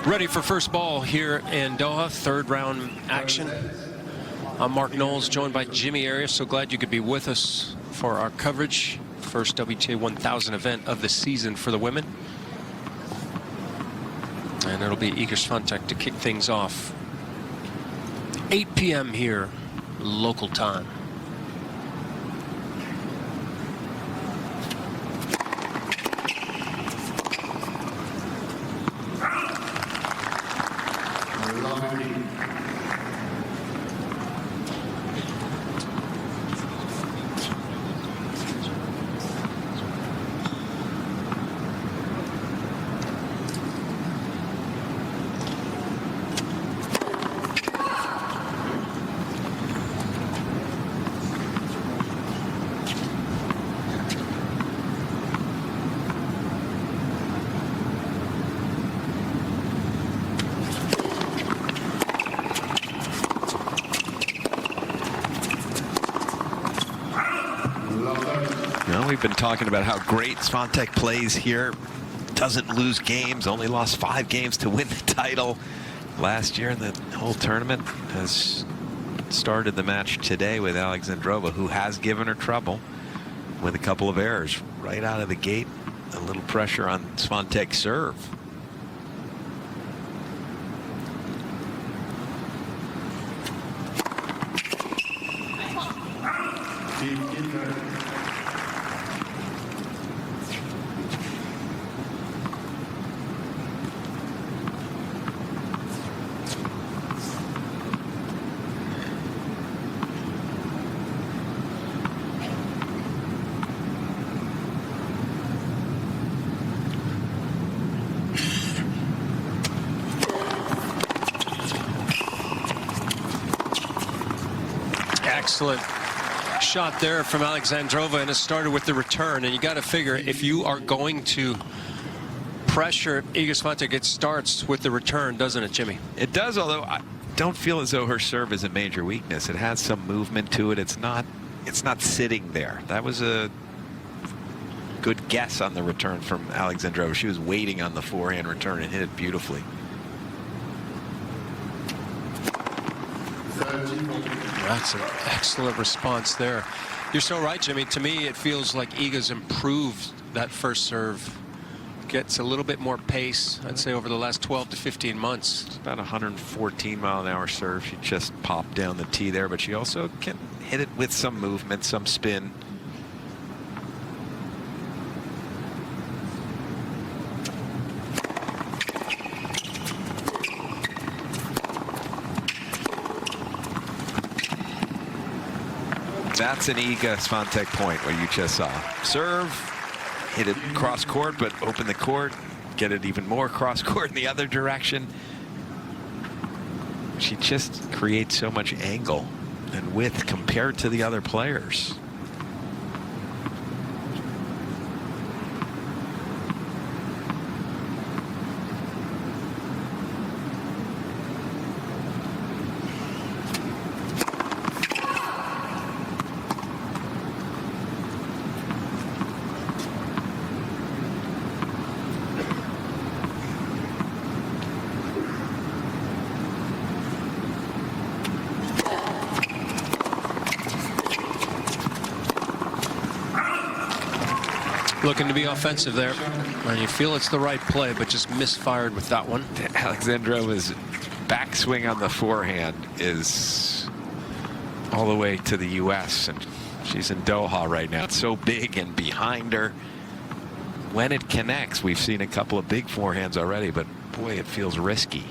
Ready for first ball here in Doha, third round action. I'm Mark Knowles, joined by Jimmy Arias. So glad you could be with us for our coverage. First WTA 1000 event of the season for the women. And it'll be Iga Swiatek to kick things off. 8 p.m. here, local time. We've been talking about how great Swiatek plays here. Doesn't lose games, only lost 5 games to win the title last year in the whole tournament. Has started the match today with Alexandrova, who has given her trouble with a couple of errors right out of the gate. A little pressure on Swiatek's serve. Excellent shot there from Alexandrova, and it started with the return. And you got to figure, if you are going to pressure Iga Swiatek, it starts with the return, doesn't it, Jimmy? It does, although I don't feel as though her serve is a major weakness. It has some movement to it. It's not sitting there. That was a good guess on the return from Alexandrova. She was waiting on the forehand return and hit it beautifully. That's an excellent response there. You're so right, Jimmy. To me, it feels like Iga's improved that first serve. Gets a little bit more pace, I'd say, over the last 12 to 15 months. It's about 114 mile an hour serve. She just popped down the tee there, but she also can hit it with some movement, some spin. That's an Iga Swiatek point, what you just saw. Serve, hit it cross court, but open the court, get it even more cross court in the other direction. She just creates so much angle and width compared to the other players. Looking to be offensive there, and you feel it's the right play, but just misfired with that one. Alexandrova's backswing on the forehand is all the way to the U.S., and she's in Doha right now. It's so big and behind her. When it connects, we've seen a couple of big forehands already, but boy, it feels risky.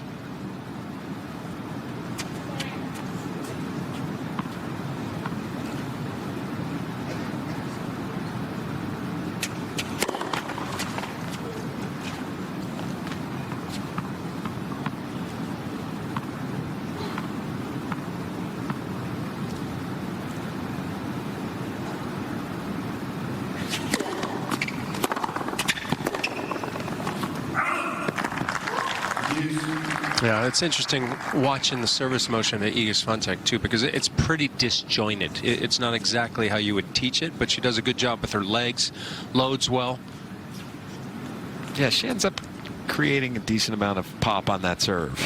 Yeah, it's interesting watching the service motion of Iga Swiatek too, because it's pretty disjointed. It's not exactly how you would teach it, but she does a good job with her legs, loads well. Yeah, she ends up creating a decent amount of pop on that serve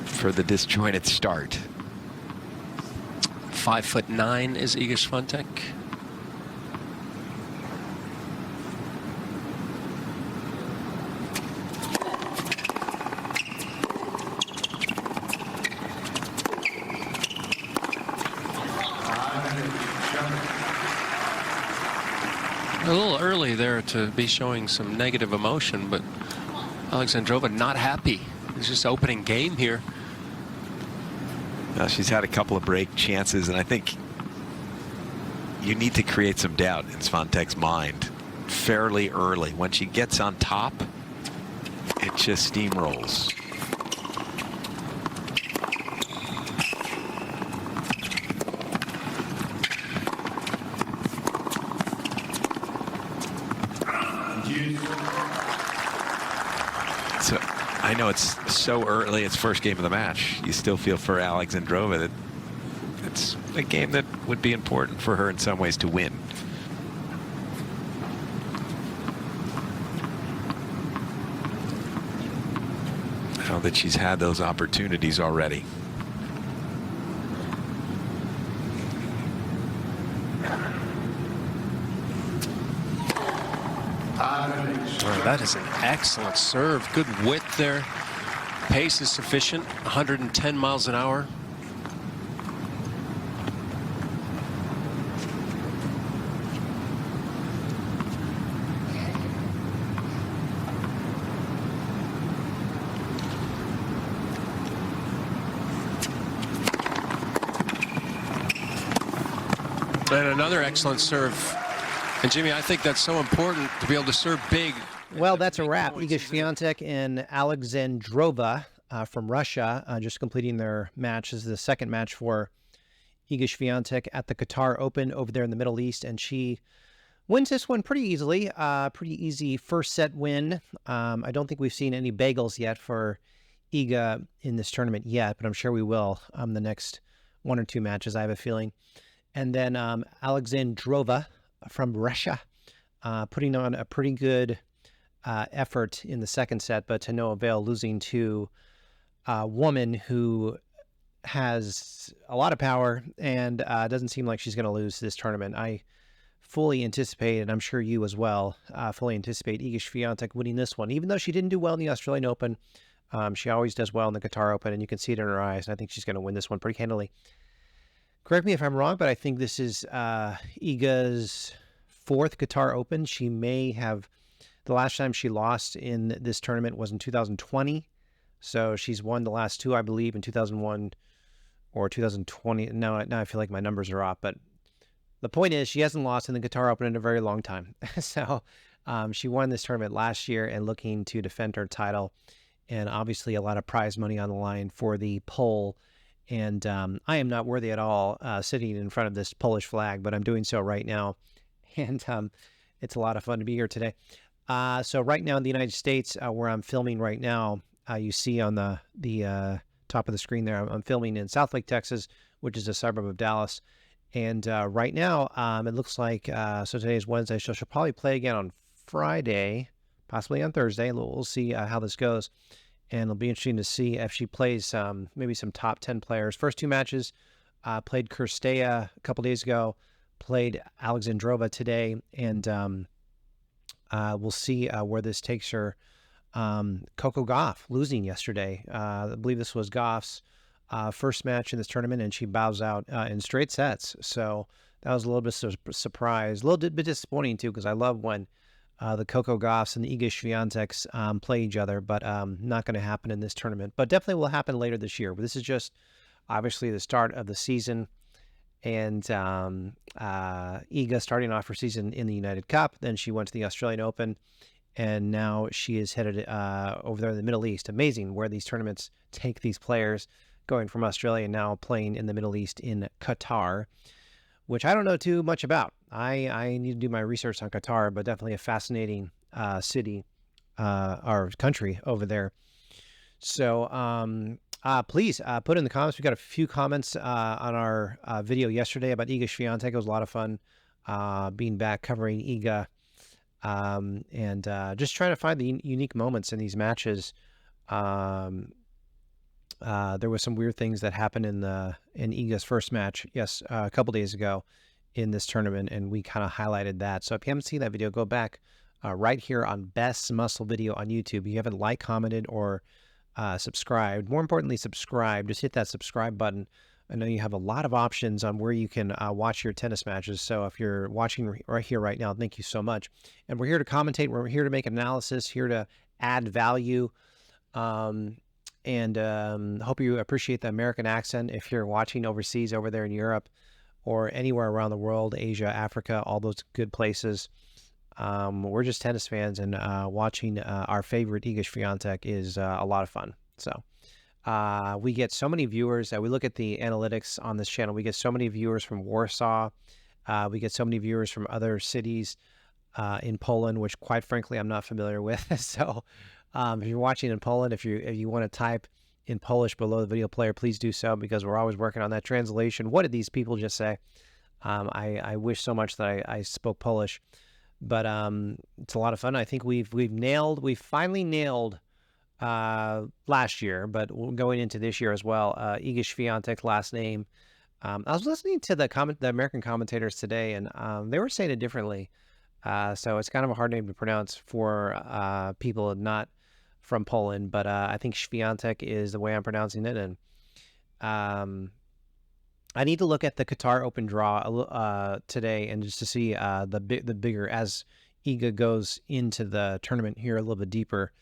for the disjointed start. 5'9" is Iga Swiatek. A little early there to be showing some negative emotion, but Alexandrova not happy. It's just opening game here. Now she's had a couple of break chances, and I think you need to create some doubt in Swiatek's mind fairly early. When she gets on top, it just steamrolls. So I know it's so early, it's first game of the match. You still feel for Alexandrova that it's a game that would be important for her in some ways to win. Now that she's had those opportunities already. Oh, that is an excellent serve. Good width there. Pace is sufficient. 110 miles an hour. And another excellent serve. And Jimmy, I think that's so important to be able to serve big. Well, that's a wrap. Iga Swiatek and Alexandrova from Russia just completing their match. This is the second match for Iga Swiatek at the Qatar Open over there in the Middle East, and she wins this one pretty easily. Pretty easy first set win. I don't think we've seen any bagels yet for Iga in this tournament yet, but I'm sure we will the next one or two matches, I have a feeling. And then Alexandrova from Russia putting on a pretty good effort in the second set, but to no avail, losing to a woman who has a lot of power and doesn't seem like she's going to lose this tournament. I fully anticipate, and I'm sure you as well, fully anticipate Iga Swiatek winning this one. Even though she didn't do well in the Australian Open, she always does well in the Qatar Open, and you can see it in her eyes. And I think she's going to win this one pretty handily. Correct me if I'm wrong, but I think this is Iga's fourth Qatar Open. She may have, the last time she lost in this tournament was in 2020. So she's won the last two, I believe, in 2001 or 2020. Now I feel like my numbers are off, but the point is she hasn't lost in the Qatar Open in a very long time. So she won this tournament last year and looking to defend her title. And obviously a lot of prize money on the line for the Pole. And I am not worthy at all sitting in front of this Polish flag, but I'm doing so right now. And it's a lot of fun to be here today. So right now in the United States, where I'm filming right now, you see on the top of the screen there, I'm filming in Southlake, Texas, which is a suburb of Dallas. And right now, it looks like, so today is Wednesday, so she'll probably play again on Friday, possibly on Thursday. We'll see how this goes. And it'll be interesting to see if she plays maybe some top 10 players. First two matches, played Kirstea a couple days ago, played Alexandrova today, and we'll see where this takes her. Coco Gauff losing yesterday. I believe this was Gauff's first match in this tournament, and she bows out in straight sets. So that was a little bit of a surprise. A little bit disappointing, too, because I love when the Coco Gauffs and the Iga Swiateks play each other, but not going to happen in this tournament. But definitely will happen later this year. But this is just obviously the start of the season, and Iga starting off her season in the United Cup. Then she went to the Australian Open, and now she is headed over there in the Middle East. Amazing where these tournaments take these players, going from Australia now playing in the Middle East in Qatar, which I don't know too much about. I need to do my research on Qatar, but definitely a fascinating city or country over there. So please put in the comments. We got a few comments on our video yesterday about Iga Swiatek. It was a lot of fun being back covering Iga and just trying to find the unique moments in these matches. There was some weird things that happened in Iga's first match, a couple days ago in this tournament, and we kind of highlighted that. So if you haven't seen that video, go back right here on Best Muscle Video on YouTube. If you haven't liked, commented, or subscribed, more importantly, subscribe. Just hit that subscribe button. I know you have a lot of options on where you can watch your tennis matches. So if you're watching right here, right now, thank you so much. And we're here to commentate. We're here to make analysis, here to add value. And hope you appreciate the American accent if you're watching overseas over there in Europe or anywhere around the world, Asia, Africa, all those good places. We're just tennis fans, and watching our favorite Iga Swiatek is a lot of fun. So we get so many viewers. We look at the analytics on this channel. We get so many viewers from Warsaw. We get so many viewers from other cities in Poland, which quite frankly, I'm not familiar with. So if you're watching in Poland, if you want to type in Polish below the video player, please do so, because we're always working on that translation. What did these people just say? I wish so much that I spoke Polish, but it's a lot of fun. I think we've finally nailed last year, but going into this year as well. Iga Swiatek's last name. I was listening to the American commentators today, and they were saying it differently. So it's kind of a hard name to pronounce for people not from Poland, but I think Swiatek is the way I'm pronouncing it. And I need to look at the Qatar Open draw today, and just to see the bigger, as Iga goes into the tournament here a little bit deeper.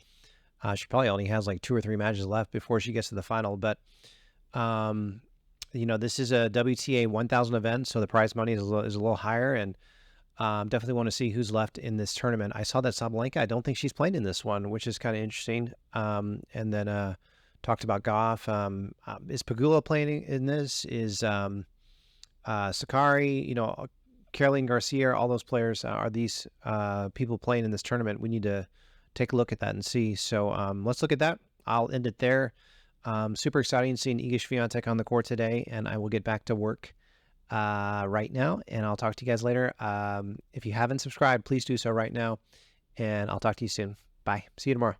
She probably only has like 2 or 3 matches left before she gets to the final. But this is a WTA 1000 event, so the prize money is a little higher, and definitely want to see who's left in this tournament. I saw that Sabalenka, I don't think she's playing in this one, which is kind of interesting. And then talked about Goff. Is Pegula playing in this? Is Sakari, Caroline Garcia, all those players, are these people playing in this tournament? We need to take a look at that and see. So let's look at that. I'll end it there. Super exciting seeing Iga Swiatek on the court today, and I will get back to work right now, and I'll talk to you guys later. If you haven't subscribed, please do so right now, and I'll talk to you soon. Bye. See you tomorrow.